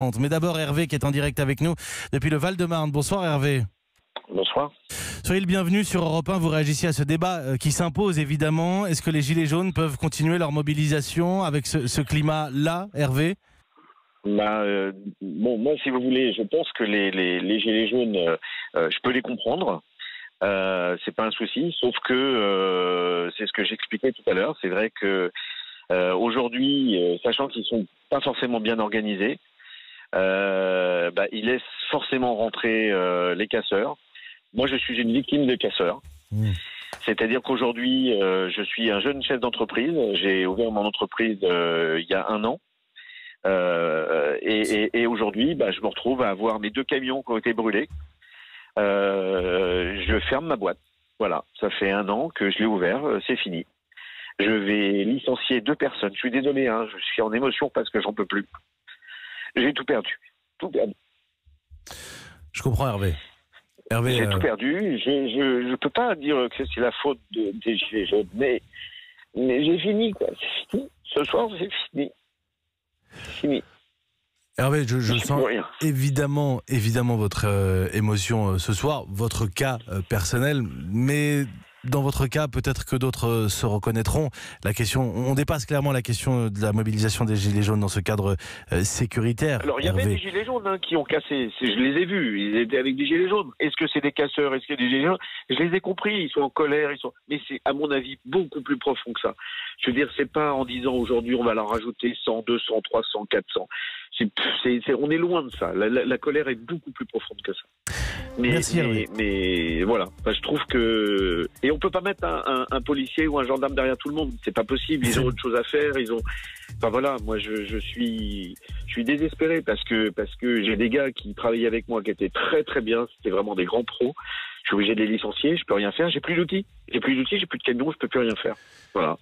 Mais d'abord Hervé qui est en direct avec nous depuis le Val-de-Marne. Bonsoir Hervé. Bonsoir. Soyez le bienvenu sur Europe 1, vous réagissez à ce débat qui s'impose évidemment. Est-ce que les Gilets jaunes peuvent continuer leur mobilisation avec ce climat-là, Hervé ? Moi, si vous voulez, je pense que les Gilets jaunes, je peux les comprendre. C'est pas un souci, sauf que c'est ce que j'expliquais tout à l'heure. C'est vrai que aujourd'hui, sachant qu'ils sont pas forcément bien organisés, ils laissent forcément rentrer les casseurs. Moi, je suis une victime de casseurs. C'est-à-dire qu'aujourd'hui, je suis un jeune chef d'entreprise. J'ai ouvert mon entreprise il y a 1 an. Et aujourd'hui, je me retrouve à avoir mes 2 camions qui ont été brûlés. Je ferme ma boîte. Voilà, ça fait 1 an que je l'ai ouvert, c'est fini. Je vais licencier 2 personnes. Je suis désolé, je suis en émotion parce que j'en peux plus. J'ai tout perdu. Je comprends Hervé. J'ai tout perdu. Je peux pas dire que c'est la faute des Gilets jaunes, mais j'ai fini, quoi. C'est fini. Ce soir, c'est fini. C'est fini. Hervé, je sens évidemment votre émotion ce soir, votre cas personnel, mais dans votre cas, peut-être que d'autres se reconnaîtront. La question, on dépasse clairement la question de la mobilisation des Gilets jaunes dans ce cadre sécuritaire. Alors, il y avait des Gilets jaunes qui ont cassé. Je les ai vus. Ils étaient avec des Gilets jaunes. Est-ce que c'est des casseurs? Est-ce que c'est des Gilets jaunes? Je les ai compris. Ils sont en colère. Mais c'est, à mon avis, beaucoup plus profond que ça. Je veux dire, c'est pas en disant aujourd'hui on va leur rajouter 100, 200, 300, 400. On est loin de ça. La colère est beaucoup plus profonde que ça. Mais voilà, je trouve que... Et on peut pas mettre un policier ou un gendarme derrière tout le monde. C'est pas possible, ils ont autre chose à faire. Enfin voilà, moi je suis désespéré parce que j'ai des gars qui travaillaient avec moi qui étaient très très bien, c'était vraiment des grands pros. Je suis obligé de les licencier, je peux rien faire, j'ai plus d'outils, j'ai plus de camions, je peux plus rien faire. Voilà.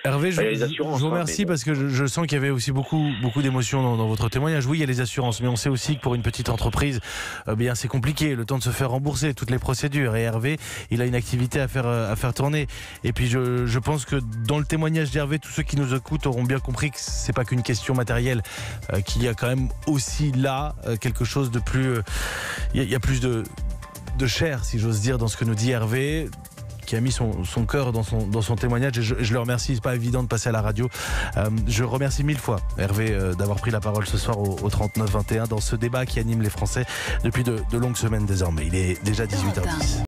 Hervé, je vous remercie parce que je sens qu'il y avait aussi beaucoup d'émotions dans votre témoignage. Oui, il y a les assurances, mais on sait aussi que pour une petite entreprise, c'est compliqué, le temps de se faire rembourser, toutes les procédures. Et Hervé, il a une activité à faire tourner. Et puis je pense que dans le témoignage d'Hervé, tous ceux qui nous écoutent auront bien compris que c'est pas qu'une question matérielle, qu'il y a quand même aussi là quelque chose de plus... Il y a plus de chair, si j'ose dire, dans ce que nous dit Hervé, qui a mis son cœur dans son témoignage, et je le remercie. C'est pas évident de passer à la radio. Je remercie 1000 fois Hervé d'avoir pris la parole ce soir au 39-21 dans ce débat qui anime les Français depuis de longues semaines désormais. Il est déjà 18h10.